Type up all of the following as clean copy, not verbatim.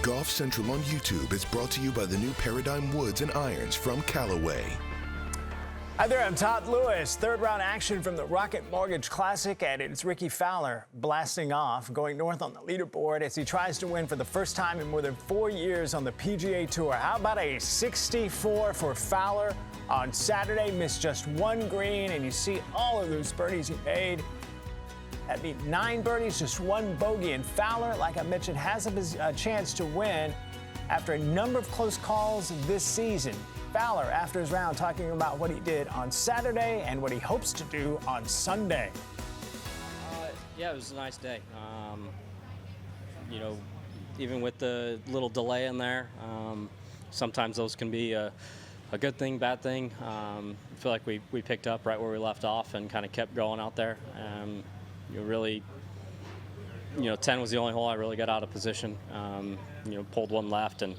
Golf Central on YouTube is brought to you by the new Paradigm Woods and Irons from Callaway. Hi there, I'm Todd Lewis. Third round action from the Rocket Mortgage Classic, and it's Rickie Fowler blasting off, going north on the leaderboard as he tries to win for the first time in more than 4 years on the PGA Tour. How about a 64 for Fowler on Saturday? Missed just one green, and you see all of those birdies he made. That means 9 birdies, just 1 bogey, and Fowler, like I mentioned, has a chance to win after a number of close calls this season. Fowler, after his round, talking about what he did on Saturday and what he hopes to do on Sunday. Yeah, it was a nice day. You know, even with the little delay in there, sometimes those can be a good thing, bad thing. I feel like we picked up right where we left off and kind of kept going out there. Really, 10 was the only hole I really got out of position. Pulled one left and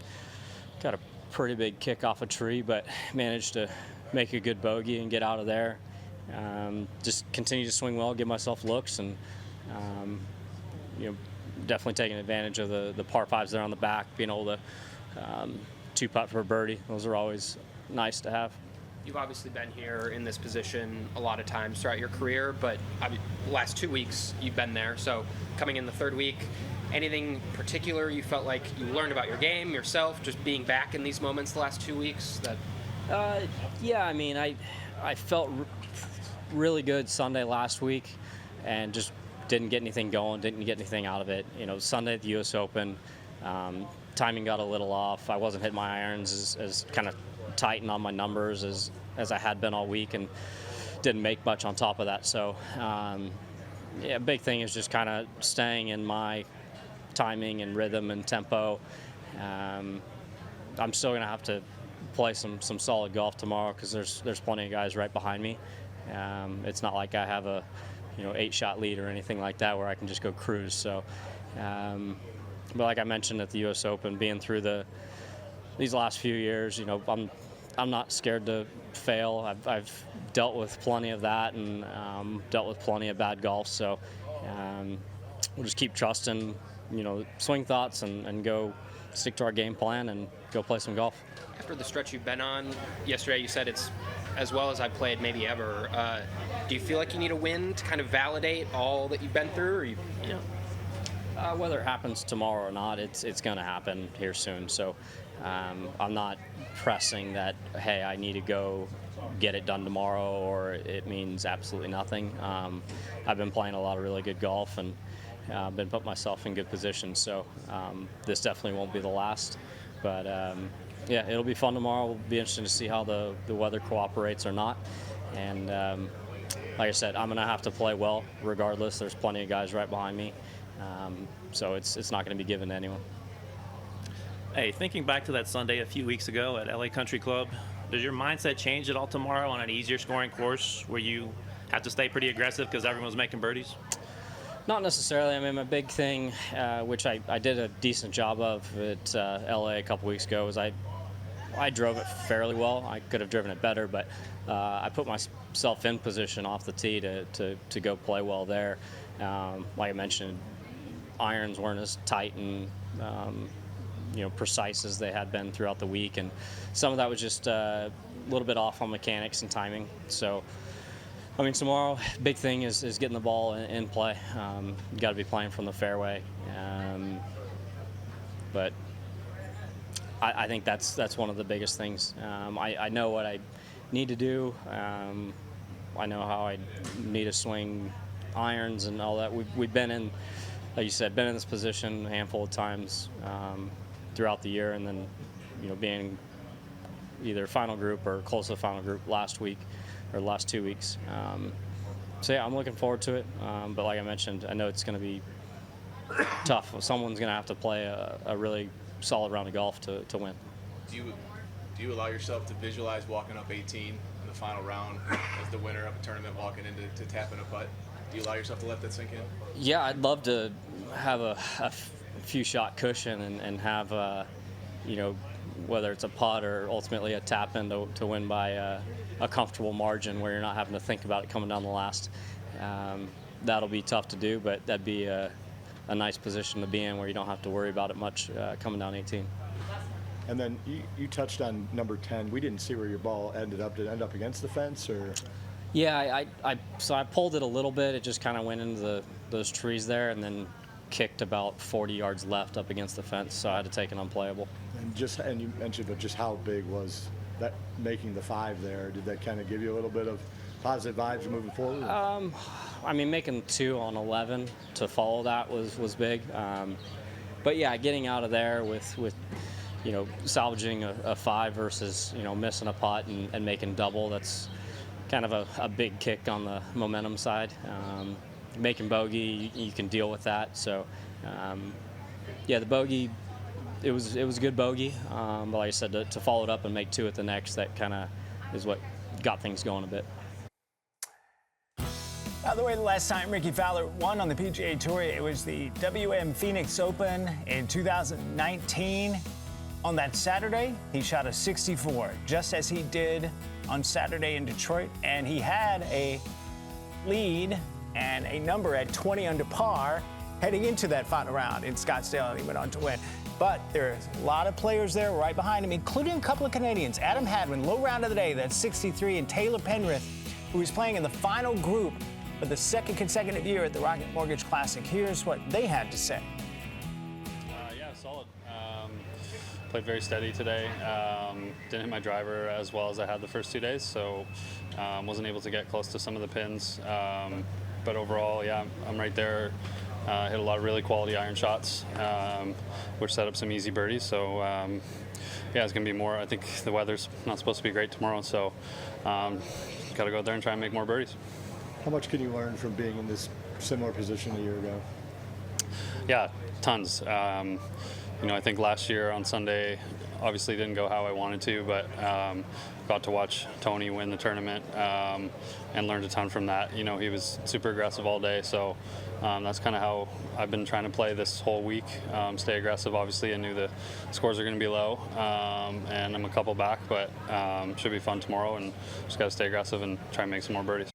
got a pretty big kick off a tree, but managed to make a good bogey and get out of there. Just continue to swing well, give myself looks, and definitely taking advantage of the par 5s there on the back, being able to 2-putt for a birdie. Those are always nice to have. You've obviously been here in this position a lot of times throughout your career, but the last 2 weeks you've been there. So coming in the third week, anything particular you felt like you learned about your game, yourself, just being back in these moments the last 2 weeks? Yeah, I mean, I felt really good Sunday last week and just didn't get anything going, didn't get anything out of it. Sunday at the U.S. Open, timing got a little off. I wasn't hitting my irons as kind of tighten on my numbers as I had been all week, and didn't make much on top of that. So big thing is just kind of staying in my timing and rhythm and tempo. I'm still gonna have to play some solid golf tomorrow because there's plenty of guys right behind me. It's not like I have a 8-shot lead or anything like that where I can just go cruise. So but like I mentioned at the U.S. Open, being through these last few years, I'm not scared to fail. I've dealt with plenty of that and dealt with plenty of bad golf. So we'll just keep trusting, swing thoughts and go stick to our game plan and go play some golf. After the stretch you've been on, yesterday you said it's as well as I've played maybe ever. Do you feel like you need a win to kind of validate all that you've been through? Or whether it happens tomorrow or not, it's going to happen here soon. So I'm not pressing that, hey, I need to go get it done tomorrow, or it means absolutely nothing. I've been playing a lot of really good golf and been putting myself in good positions. So this definitely won't be the last. But it'll be fun tomorrow. It'll be interesting to see how the weather cooperates or not. And like I said, I'm going to have to play well regardless. There's plenty of guys right behind me. So it's not going to be given to anyone. Hey, thinking back to that Sunday a few weeks ago at LA Country Club, does your mindset change at all tomorrow on an easier scoring course where you have to stay pretty aggressive because everyone's making birdies? Not necessarily. I mean, my big thing, which I did a decent job of at LA a couple weeks ago, was I drove it fairly well. I could have driven it better, but I put myself in position off the tee to go play well there. Like I mentioned, irons weren't as tight and precise as they had been throughout the week, and some of that was just a little bit off on mechanics and timing. So, I mean, tomorrow, big thing is getting the ball in play. You got to be playing from the fairway, but I think that's one of the biggest things. I know what I need to do. I know how I need to swing irons and all that. We've been in, like you said, been in this position a handful of times throughout the year, and then being either final group or close to the final group last week or the last 2 weeks. So yeah, I'm looking forward to it. But like I mentioned, I know it's going to be tough. Someone's going to have to play a really solid round of golf to win. Do you allow yourself to visualize walking up 18 in the final round as the winner of a tournament, walking into tapping a putt? Do you allow yourself to let that sink in? Yeah, I'd love to have a few shot cushion and have whether it's a putt or ultimately a tap in to win by a comfortable margin where you're not having to think about it coming down the last. That'll be tough to do, but that'd be a nice position to be in where you don't have to worry about it much coming down 18. And then you touched on number 10. We didn't see where your ball ended up. Did it end up against the fence, or? Yeah, so I pulled it a little bit. It just kind of went into those trees there, and then kicked about 40 yards left up against the fence, so I had to take an unplayable. And you mentioned, but just how big was that making the 5 there? Did that kind of give you a little bit of positive vibes moving forward? I mean, making 2 on 11 to follow that was big. But yeah, getting out of there with you know, salvaging a 5 versus, you know, missing a putt and making double, that's kind of a big kick on the momentum side. Making bogey, you can deal with that. So, yeah, the bogey, it was a good bogey. But like I said, to follow it up and make 2 at the next, that kind of is what got things going a bit. By the way, the last time Rickie Fowler won on the PGA Tour, it was the WM Phoenix Open in 2019. On that Saturday, he shot a 64, just as he did on Saturday in Detroit, and he had a lead and a number at 20 under par heading into that final round in Scottsdale, and he went on to win. But there's a lot of players there right behind him, including a couple of Canadians. Adam Hadwin, low round of the day, that's 63, and Taylor Pendrith, who is playing in the final group for the second consecutive year at the Rocket Mortgage Classic. Here's what they had to say. Yeah, solid. Played very steady today. Didn't hit my driver as well as I had the first 2 days, so wasn't able to get close to some of the pins. But overall, yeah, I'm right there. Hit a lot of really quality iron shots, which set up some easy birdies. So yeah, it's gonna be more. I think the weather's not supposed to be great tomorrow, so got to go out there and try and make more birdies. How much can you learn from being in this similar position a year ago? Yeah, tons. You know, I think last year on Sunday, obviously didn't go how I wanted to, but got to watch Tony win the tournament and learned a ton from that. You know, he was super aggressive all day, so that's kind of how I've been trying to play this whole week. Stay aggressive. Obviously, I knew the scores are going to be low, and I'm a couple back, but should be fun tomorrow, and just got to stay aggressive and try and make some more birdies.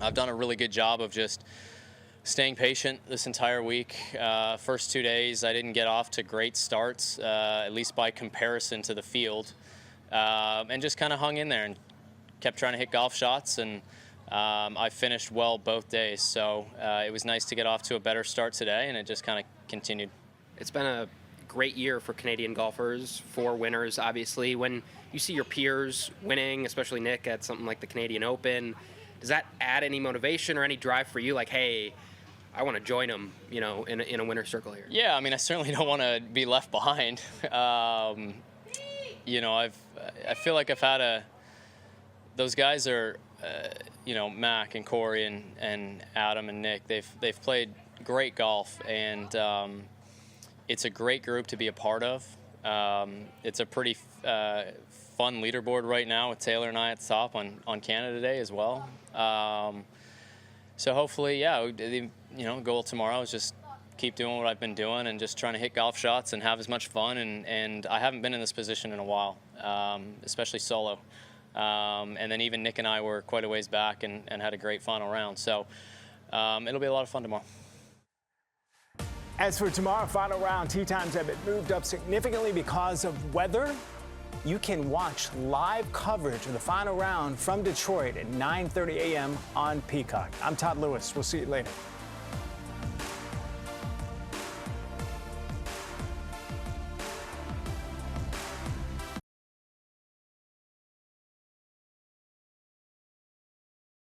I've done a really good job of just staying patient this entire week. First 2 days, I didn't get off to great starts, at least by comparison to the field, and just kind of hung in there and kept trying to hit golf shots, and I finished well both days. So it was nice to get off to a better start today, and it just kind of continued. It's been a great year for Canadian golfers, 4 winners, obviously. When you see your peers winning, especially Nick at something like the Canadian Open, does that add any motivation or any drive for you? Like, hey, I want to join them, you know, in a winner's circle here. Yeah, I mean, I certainly don't want to be left behind. You know, I feel like I've had those guys are, you know, Mac and Corey and Adam and Nick. They've played great golf, and it's a great group to be a part of. It's a pretty fun leaderboard right now with Taylor and I at the top on Canada Day as well. So hopefully, yeah, you know, goal tomorrow is just keep doing what I've been doing and just trying to hit golf shots and have as much fun. And I haven't been in this position in a while, especially solo. And then even Nick and I were quite a ways back and had a great final round. So it'll be a lot of fun tomorrow. As for tomorrow, final round tee times have been moved up significantly because of weather. You can watch live coverage of the final round from Detroit at 9:30 a.m. on Peacock. I'm Todd Lewis. We'll see you later.